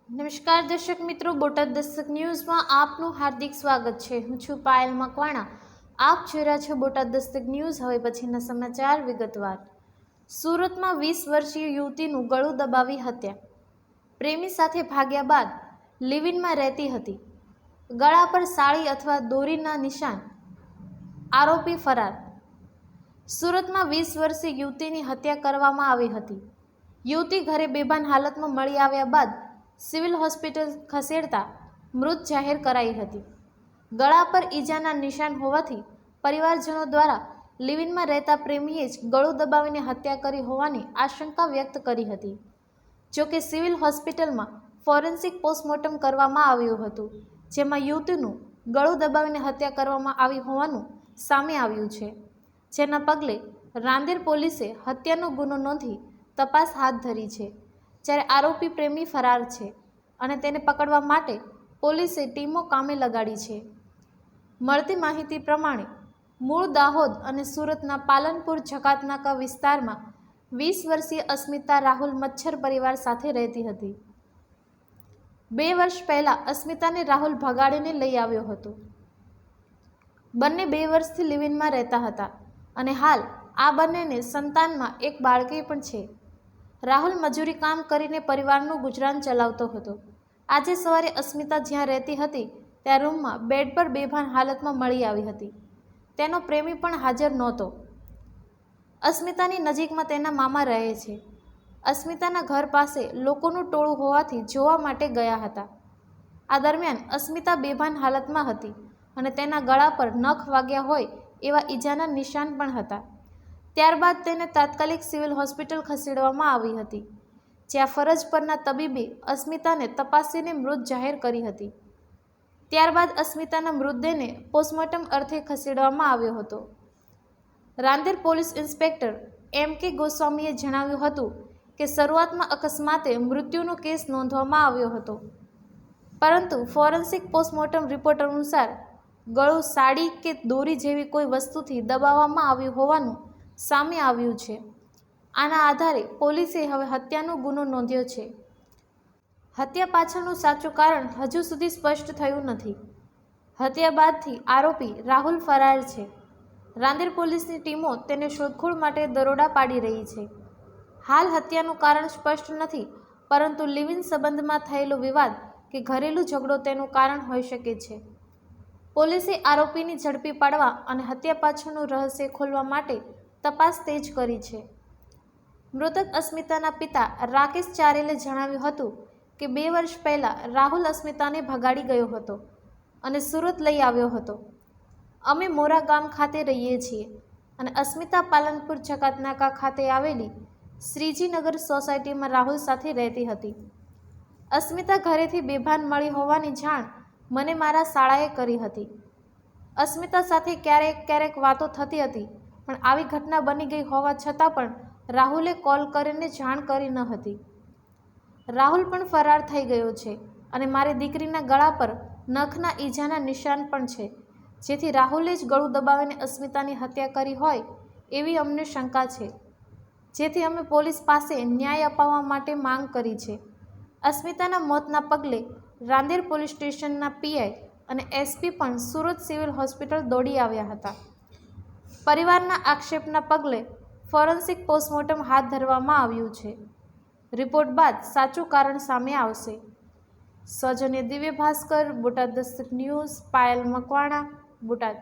નમસ્કાર દર્શક મિત્રો, બોટાદ દસ્તક ન્યૂઝમાં આપનું હાર્દિક સ્વાગત છે। હું છું પાયલ મકવાણા। આપ જોઈ રહ્યા છો બોટાદ દસ્તક ન્યૂઝ। હવે પછીના સમાચાર વિગતવાર। સુરતમાં 20 વર્ષીય યુવતીનું ગળું દબાવી હત્યા। પ્રેમી સાથે ભાગ્યા બાદ લિવ-ઇનમાં રહેતી હતી। ગળા પર સાડી અથવા દોરીના નિશાન। આરોપી ફરાર। સુરતમાં 20 વર્ષીય યુવતીની હત્યા કરવામાં આવી હતી। યુવતી ઘરે બેભાન હાલતમાં મળી આવ્યા બાદ સિવિલ હોસ્પિટલ ખસેડતા મૃત જાહેર કરાઈ હતી। ગળા પર ઈજાના નિશાન હોવાથી પરિવારજનો દ્વારા લિવ-ઇનમાં રહેતા પ્રેમીએ જ ગળું દબાવીને હત્યા કરી હોવાની આશંકા વ્યક્ત કરી હતી। જોકે સિવિલ હોસ્પિટલમાં ફોરેન્સિક પોસ્ટમોર્ટમ કરવામાં આવ્યું હતું, જેમાં યુવતીનું ગળું દબાવીને હત્યા કરવામાં આવી હોવાનું સામે આવ્યું છે, જેના પગલે રાંદેર પોલીસે હત્યાનો ગુનો નોંધી તપાસ હાથ ધરી છે। જ્યારે આરોપી પ્રેમી ફરાર છે અને તેને પકડવા માટે પોલીસે ટીમો કામે લગાડી છે। મળતી માહિતી પ્રમાણે મૂળ દાહોદ અને સુરતના પાલનપુર જકાતનાકા વિસ્તારમાં 20 વર્ષીય અસ્મિતા રાહુલ મચ્છર પરિવાર સાથે રહેતી હતી। 2 વર્ષ પહેલા અસ્મિતાને રાહુલ ભગાડીને લઈ આવ્યો હતો। બંને 2 વર્ષથી લિવ-ઇનમાં રહેતા હતા અને હાલ આ બંનેને સંતાનમાં એક બાળકી પણ છે। રાહુલ મજૂરી કામ કરીને પરિવારનું ગુજરાન ચલાવતો હતો। આજે સવારે અસ્મિતા જ્યાં રહેતી હતી ત્યાં રૂમમાં બેડ પર બેભાન હાલતમાં મળી આવી હતી। તેનો પ્રેમી પણ હાજર નહોતો। અસ્મિતાની નજીકમાં તેના મામા રહે છે। અસ્મિતાના ઘર પાસે લોકોનું ટોળું હોવાથી જોવા માટે ગયા હતા। આ દરમિયાન અસ્મિતા બેભાન હાલતમાં હતી અને તેના ગળા પર નખ વાગ્યા હોય એવા ઈજાના નિશાન પણ હતા। ત્યારબાદ તેને તાત્કાલિક સિવિલ હોસ્પિટલ ખસેડવામાં આવી હતી, જ્યાં ફરજ પરના તબીબે અસ્મિતાને તપાસીને મૃત જાહેર કરી હતી। ત્યારબાદ અસ્મિતાના મૃતદેહને પોસ્ટમોર્ટમ અર્થે ખસેડવામાં આવ્યો હતો। Rander police inspector M.K. ગોસ્વામીએ જણાવ્યું હતું કે શરૂઆતમાં અકસ્માતે મૃત્યુનો કેસ નોંધવામાં આવ્યો હતો, પરંતુ ફોરેન્સિક પોસ્ટમોર્ટમ રિપોર્ટ અનુસાર ગળું સાડી કે દોરી જેવી કોઈ વસ્તુથી દબાવવામાં આવ્યું હોવાનું સામે આવ્યું છે। આના આધારે પોલીસે હવે હત્યાનો ગુનો નોંધ્યો છે। હત્યા પાછળનું સાચું કારણ હજુ સુધી સ્પષ્ટ થયું નથી। હત્યા બાદથી આરોપી રાહુલ ફરાર છે। રાંદેર પોલીસની ટીમો તેને શોધખોળ માટે દરોડા પાડી રહી છે। હાલ હત્યાનું કારણ સ્પષ્ટ નથી, પરંતુ લિવ-ઇન સંબંધમાં થયેલો વિવાદ કે ઘરેલું ઝઘડો તેનું કારણ હોઈ શકે છે। પોલીસે આરોપીને ઝડપી પાડવા અને હત્યા પાછળનું રહસ્ય ખોલવા માટે તપાસ તેજ કરી છે। મૃતક અસ્મિતાના પિતા રાકેશ ચારેલે જણાવ્યું હતું કે 2 વર્ષ પહેલા રાહુલ અસ્મિતાને ભગાડી ગયો હતો અને સુરત લઈ આવ્યો હતો। અમે મોરા ગામ ખાતે રહીએ છીએ અને અસ્મિતા પાલનપુર જકાતનાકા ખાતે આવેલી શ્રીજીનગર સોસાયટીમાં રાહુલ સાથે રહેતી હતી। અસ્મિતા ઘરેથી બેભાન મળી હોવાની જાણ મને મારા શાળાએ કરી હતી। અસ્મિતા સાથે ક્યારેક વાતો થતી હતી, પણ આવી ઘટના બની ગઈ હોવા છતાં પણ રાહુલે કોલ કરીને જાણ કરી ન હતી। રાહુલ પણ ફરાર થઈ ગયો છે અને મારી દીકરીના ગળા પર નખના ઈજાના નિશાન પણ છે, જેથી રાહુલે જ ગળું દબાવીને અસ્મિતાની હત્યા કરી હોય એવી અમને શંકા છે, જેથી અમે પોલીસ પાસે ન્યાય અપાવવા માટે માંગ કરી છે। અસ્મિતાના મોતના પગલે રાંદેર પોલીસ સ્ટેશનના પીઆઈ અને એસપી પણ સુરત સિવિલ હોસ્પિટલ દોડી આવ્યા હતા। પરિવારના આક્ષેપના પગલે ફોરેન્સિક પોસ્ટમોર્ટમ હાથ ધરવામાં આવ્યું છે। રિપોર્ટ બાદ સાચું કારણ સામે આવશે। સૌજન્ય દિવ્ય ભાસ્કર, બોટાદ દસ્તક ન્યૂઝ, પાયલ મકવાણા, બોટાદ।